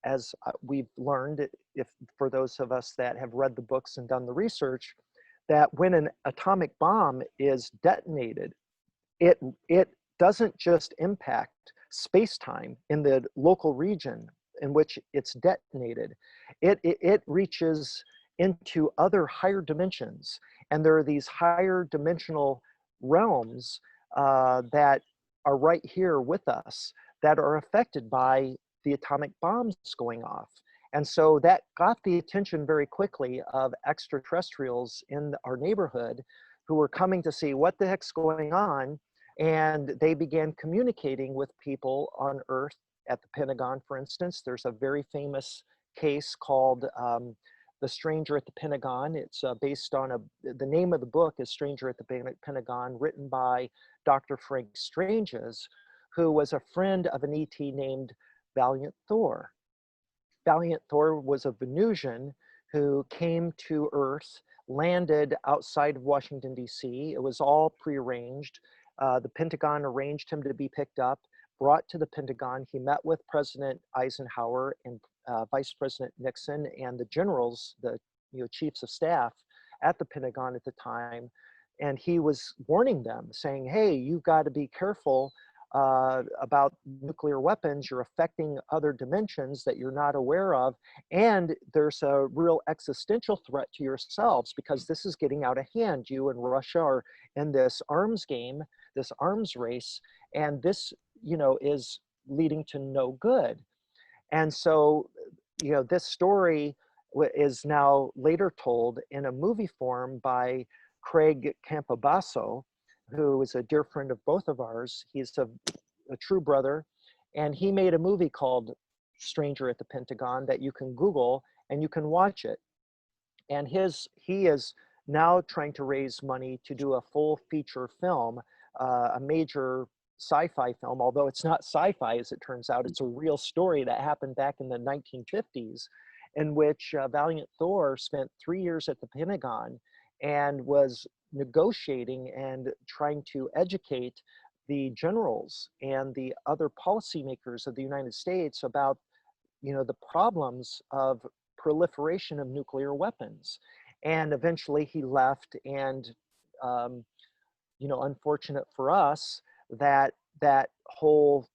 as we've learned, if for those of us that have read the books and done the research, that when an atomic bomb is detonated, it doesn't just impact space-time in the local region in which it's detonated. It reaches into other higher dimensions, and there are these higher dimensional realms that are right here with us that are affected by the atomic bombs going off. And so that got the attention very quickly of extraterrestrials in our neighborhood who were coming to see what the heck's going on. And they began communicating with people on Earth at the Pentagon, for instance. There's a very famous case called The Stranger at the Pentagon. It's based on the name of the book is Stranger at the Pentagon, written by Dr. Frank Stranges, who was a friend of an ET named Valiant Thor. Valiant Thor was a Venusian who came to Earth, landed outside of Washington, D.C. It was all prearranged. The Pentagon arranged him to be picked up, brought to the Pentagon. He met with President Eisenhower and Vice President Nixon and the generals, the chiefs of staff at the Pentagon at the time. And he was warning them, saying, hey, you've got to be careful about nuclear weapons. You're affecting other dimensions that you're not aware of. And there's a real existential threat to yourselves because this is getting out of hand. You and Russia are in this arms game, this arms race, and this, is leading to no good. And so, this story is now later told in a movie form by Craig Campobasso, who is a dear friend of both of ours. He's a true brother, and he made a movie called Stranger at the Pentagon that you can Google and you can watch it. And he is now trying to raise money to do a full feature film, a major sci-fi film, although it's not sci-fi as it turns out. It's a real story that happened back in the 1950s, in which Valiant Thor spent 3 years at the Pentagon and was negotiating and trying to educate the generals and the other policymakers of the United States about, the problems of proliferation of nuclear weapons. And eventually he left, and, unfortunate for us that whole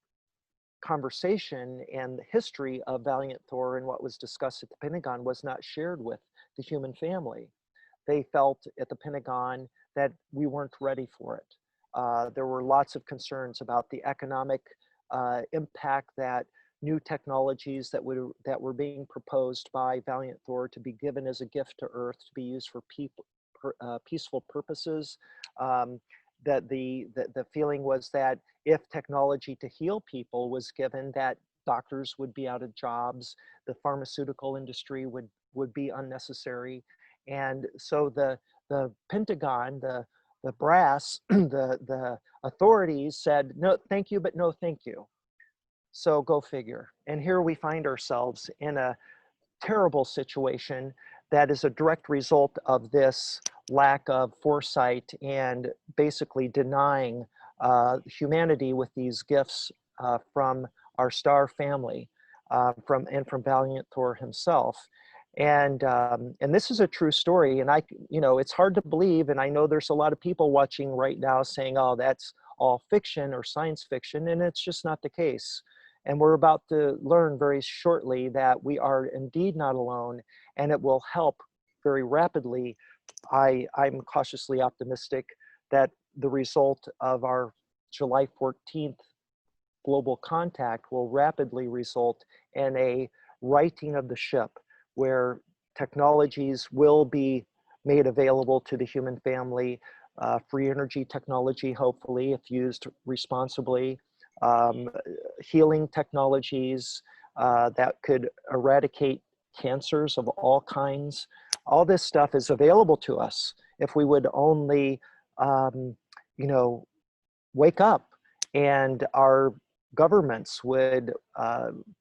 conversation and the history of Valiant Thor and what was discussed at the Pentagon was not shared with the human family. They felt at the Pentagon that we weren't ready for it. There were lots of concerns about the economic impact that new technologies that were being proposed by Valiant Thor to be given as a gift to Earth, to be used for peaceful purposes. That the feeling was that if technology to heal people was given, that doctors would be out of jobs, the pharmaceutical industry would be unnecessary. And so the Pentagon, the brass, the authorities said, no, thank you, but no, thank you. So go figure. And here we find ourselves in a terrible situation that is a direct result of this lack of foresight and basically denying humanity with these gifts from our star family, from Valiant Thor himself. And this is a true story, and it's hard to believe, and I know there's a lot of people watching right now saying, oh, that's all fiction or science fiction, and it's just not the case. And we're about to learn very shortly that we are indeed not alone, and it will help very rapidly. I'm cautiously optimistic that the result of our July 14th global contact will rapidly result in a righting of the ship, where technologies will be made available to the human family, free energy technology, hopefully, if used responsibly, healing technologies that could eradicate cancers of all kinds. All this stuff is available to us if we would only, you know, wake up, and our governments would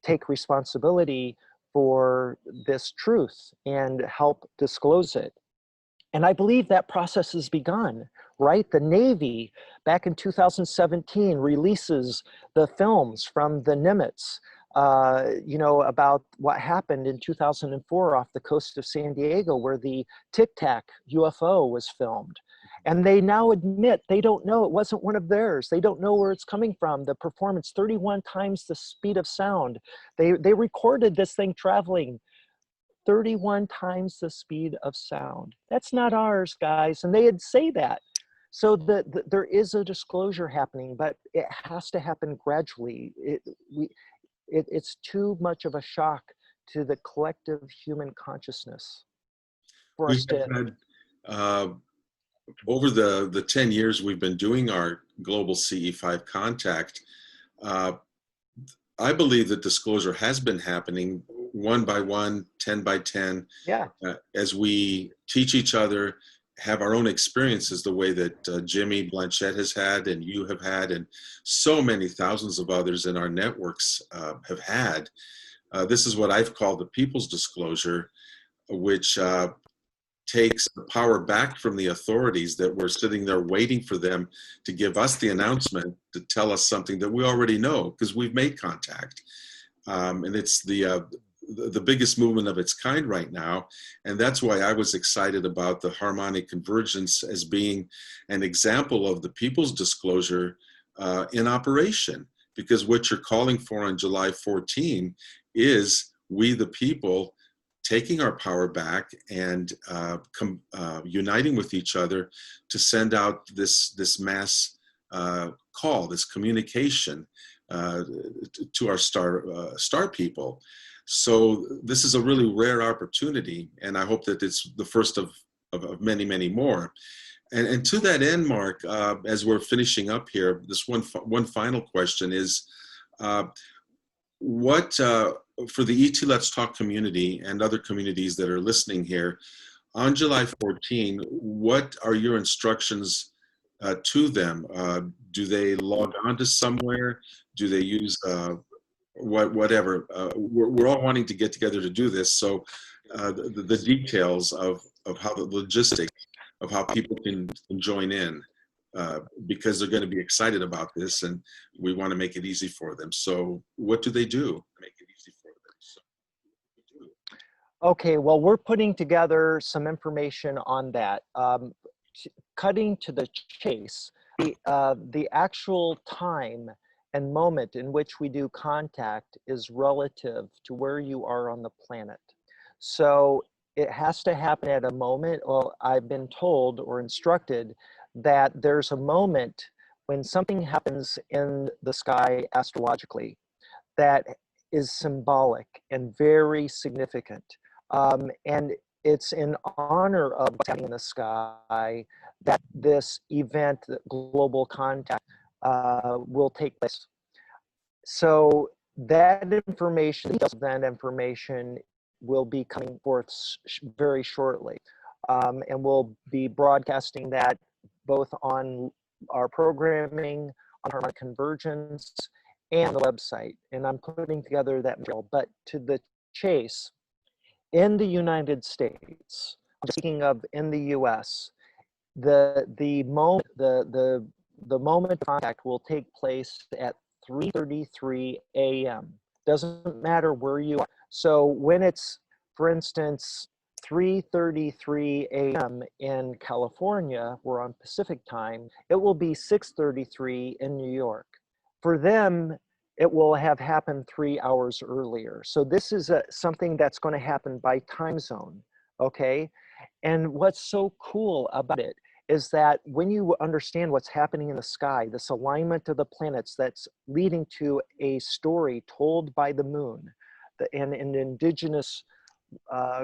take responsibility for this truth and help disclose it. And I believe that process has begun, right? The Navy, back in 2017, releases the films from the Nimitz, you know, about what happened in 2004 off the coast of San Diego, where the Tic Tac UFO was filmed. And they now admit they don't know, it wasn't one of theirs. They don't know where it's coming from. The performance, 31 times the speed of sound. They recorded this thing traveling 31 times the speed of sound. That's not ours, guys. And they'd say that. So there is a disclosure happening, but it has to happen gradually. It's too much of a shock to the collective human consciousness for us We've to. had, over the 10 years we've been doing our global CE5 contact, I believe that disclosure has been happening one by one, 10 by 10, Yeah. as we teach each other, have our own experiences, the way that Jimmy Blanchette has had, and you have had, and so many thousands of others in our networks have had. This is what I've called the people's disclosure, which takes the power back from the authorities that we're sitting there waiting for them to give us the announcement to tell us something that we already know because we've made contact. And it's the biggest movement of its kind right now. And that's why I was excited about the Harmonic Convergence as being an example of the people's disclosure in operation. Because what you're calling for on July 14 is we, the people, taking our power back and uniting with each other to send out this mass call, this communication to our star people. So this is a really rare opportunity, and I hope that it's the first of many, many more. And to that end, Mark, as we're finishing up here, this one final question is, what for the ET Let's Talk community and other communities that are listening here, on July 14, what are your instructions to them? Do they log on to somewhere? Do they use whatever? We're all wanting to get together to do this, so the details of how the logistics of how people can join in, because they're going to be excited about this, and we want to make it easy for them. So what do they do? Make it easy for them. So, Okay, well, we're putting together some information on that. Cutting to the chase, the actual time and moment in which we do contact is relative to where you are on the planet. So it has to happen at a moment. Well, I've been told or instructed that there's a moment when something happens in the sky astrologically that is symbolic and very significant. And it's in honor of what's happening in the sky that this event, global contact, will take place. So that information, that information will be coming forth very shortly. And we'll be broadcasting that both on our programming, on Harmonic Convergence, and the website. And I'm putting together that material. But to the chase, in the United States, speaking of in the US, the moment of contact will take place at 3:33 a.m. Doesn't matter where you are. So when it's, for instance, 3:33 a.m. in California, we're on Pacific time, it will be 6:33 in New York. For them, it will have happened 3 hours earlier. So this is something that's going to happen by time zone, okay? And what's so cool about it is that when you understand what's happening in the sky, this alignment of the planets that's leading to a story told by the moon, and in indigenous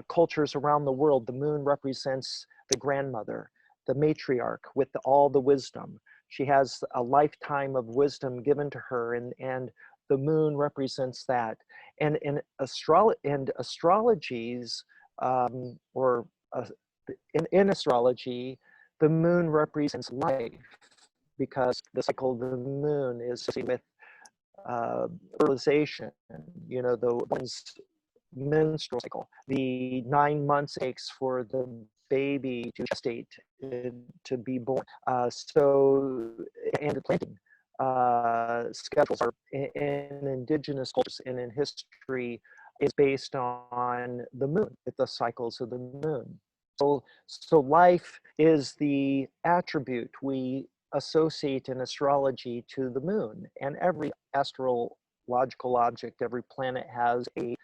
cultures around the world, the moon represents the grandmother, the matriarch with all the wisdom. She has a lifetime of wisdom given to her, and the moon represents that. And in astrologies, or in astrology, the moon represents life, because the cycle of the moon is associated with fertilization, you know, the one's menstrual cycle, the 9 months it takes for the baby to gestate, to be born. So, and the planting schedules are in indigenous cultures and in history is based on the moon, with the cycles of the moon. So life is the attribute we associate in astrology to the moon, and every astrological object, every planet has a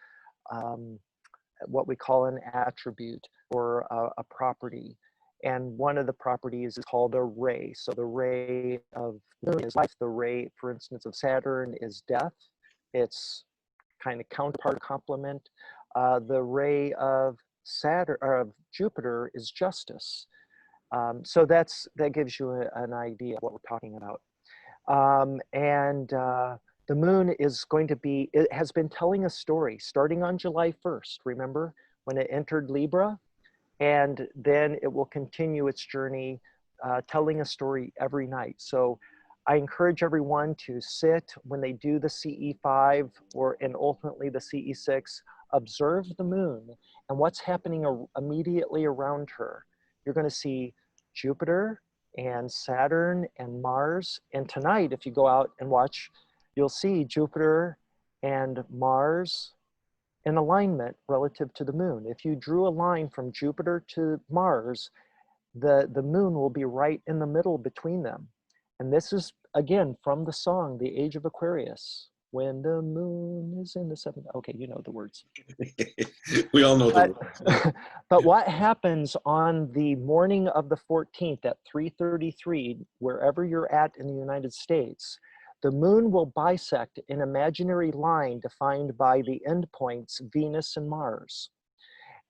what we call an attribute, or a property. And one of the properties is called a ray. So the ray of the moon is life. The ray, for instance, of Saturn is death. It's kind of counterpart complement. The ray of Saturn, or of Jupiter, is justice. So that gives you an idea of what we're talking about. The moon is going to be, it has been telling a story starting on July 1st, remember, when it entered Libra, and then it will continue its journey, telling a story every night. So I encourage everyone to sit when they do the CE5 and ultimately the CE6, observe the moon and what's happening immediately around her. You're going to see Jupiter and Saturn and Mars. And tonight, if you go out and watch, you'll see Jupiter and Mars in alignment relative to the moon. If you drew a line from Jupiter to Mars, the moon will be right in the middle between them. And this is, again, from the song, The Age of Aquarius. When the moon is in the seventh, okay, you know the words. We all know the words. But what happens on the morning of the 14th at 3:33, wherever you're at in the United States, the moon will bisect an imaginary line defined by the endpoints Venus and Mars.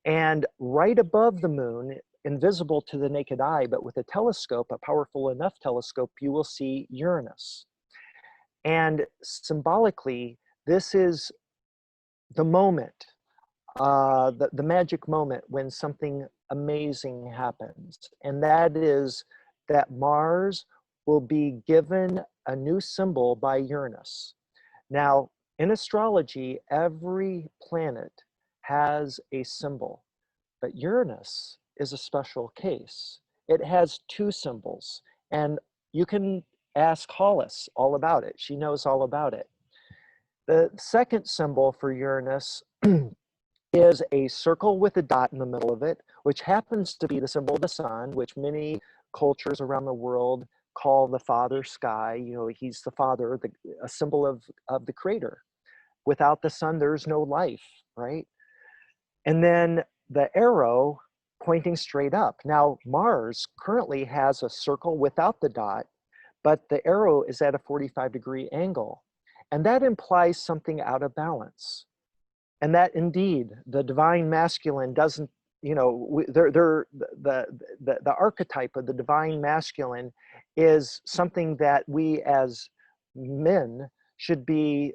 And right above the moon, invisible to the naked eye, but with a telescope, a powerful enough telescope, you will see Uranus. And symbolically, this is the moment, the magic moment when something amazing happens. And that is that Mars will be given a new symbol by Uranus. Now, in astrology, every planet has a symbol, but Uranus is a special case. It has 2 symbols, and you can ask Hollis all about it. She knows all about it. The second symbol for Uranus is a circle with a dot in the middle of it, which happens to be the symbol of the sun, which many cultures around the world call the father sky. You know, he's the father, a symbol of the creator. Without the sun, there's no life, right? And then the arrow pointing straight up. Now, Mars currently has a circle without the dot, but the arrow is at a 45-degree angle. And that implies something out of balance. And that indeed, the divine masculine doesn't, you know, the archetype of the divine masculine is something that we as men should be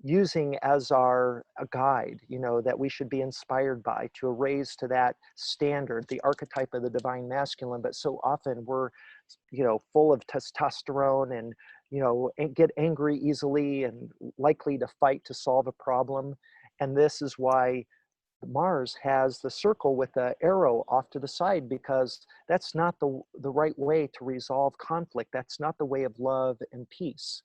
using as a guide, you know, that we should be inspired by, to raise to that standard, the archetype of the divine masculine. But so often we're, you know, full of testosterone and, you know, get angry easily and likely to fight to solve a problem. And this is why Mars has the circle with the arrow off to the side, because that's not the right way to resolve conflict. That's not the way of love and peace.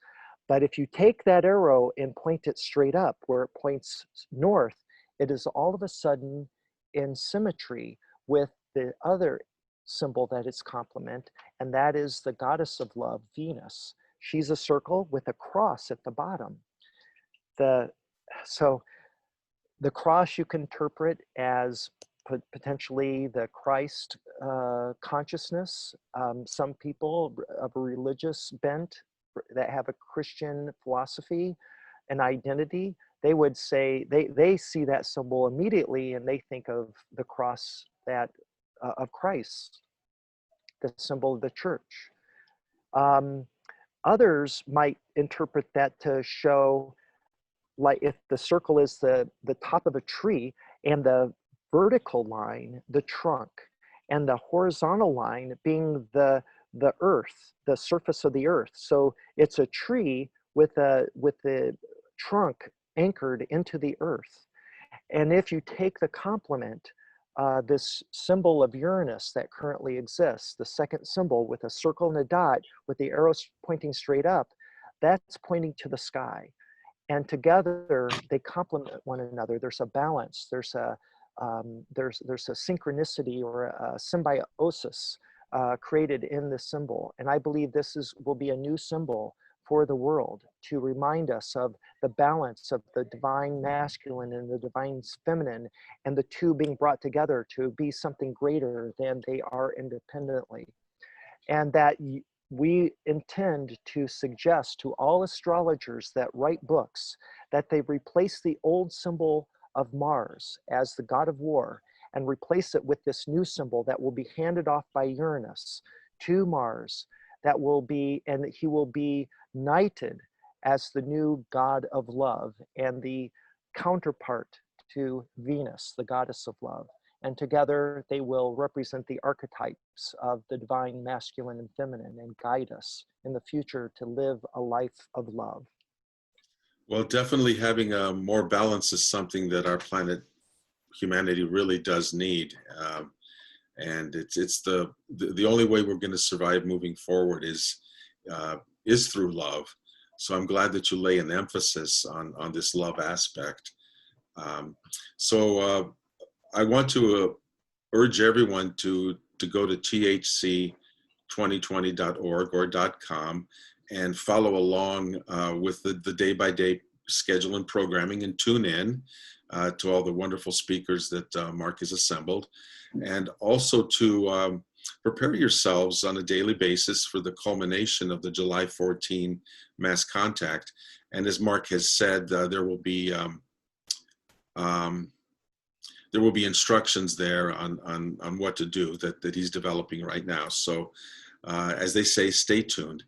But if you take that arrow and point it straight up where it points north, it is all of a sudden in symmetry with the other symbol that it's complement, and that is the goddess of love, Venus. She's a circle with a cross at the bottom. the so the cross you can interpret as potentially the Christ consciousness. Some people of a religious bent that have a Christian philosophy and identity, they would say they see that symbol immediately and they think of the cross that of Christ, the symbol of the church. Others might interpret that to show, like, if the circle is the top of a tree and the vertical line the trunk and the horizontal line being the earth, the surface of the earth, so it's a tree with the trunk anchored into the earth. And if you take the complement, this symbol of Uranus that currently exists, the second symbol with a circle and a dot with the arrows pointing straight up, that's pointing to the sky. And together they complement one another. There's a balance. There's a synchronicity or a symbiosis created in this symbol. And I believe this will be a new symbol for the world to remind us of the balance of the divine masculine and the divine feminine, and the two being brought together to be something greater than they are independently. And that we intend to suggest to all astrologers that write books that they replace the old symbol of Mars as the god of war and replace it with this new symbol that will be handed off by Uranus to Mars, that will be, and he will be knighted as the new god of love and the counterpart to Venus, the goddess of love. And together they will represent the archetypes of the divine masculine and feminine and guide us in the future to live a life of love. Well, definitely having more balance is something that our planet, humanity, really does need. And it's the only way we're going to survive moving forward is through love. So I'm glad that you lay an emphasis on this love aspect. So I want to urge everyone to go to thc2020.org or .com and follow along with the day-by-day schedule and programming, and tune in to all the wonderful speakers that Mark has assembled, and also to prepare yourselves on a daily basis for the culmination of the July 14 mass contact. And as Mark has said, there will be instructions there on what to do that he's developing right now. So as they say, stay tuned.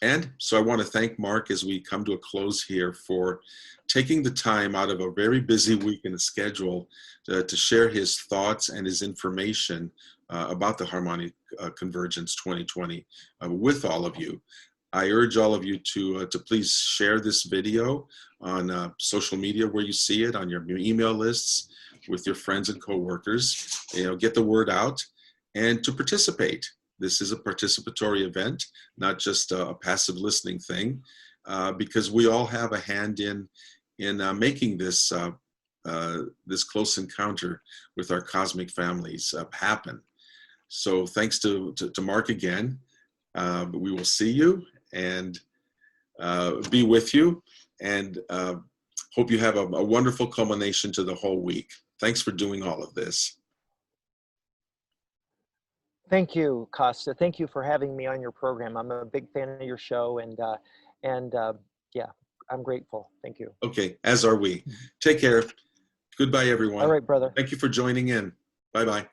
And so I want to thank Mark as we come to a close here for taking the time out of a very busy week in the schedule to share his thoughts and his information about the Harmonic Convergence 2020 with all of you. I urge all of you to please share this video on social media where you see it, on your email lists, with your friends and coworkers. Get the word out and to participate. This is a participatory event, not just a passive listening thing, because we all have a hand in making this this close encounter with our cosmic families happen. So thanks to Mark again. We will see you and be with you, and hope you have a wonderful culmination to the whole week. Thanks for doing all of this. Thank you, Kosta. Thank you for having me on your program. I'm a big fan of your show, and yeah, I'm grateful. Thank you. Okay, as are we. Take care. Goodbye, everyone. All right, brother. Thank you for joining in. Bye-bye.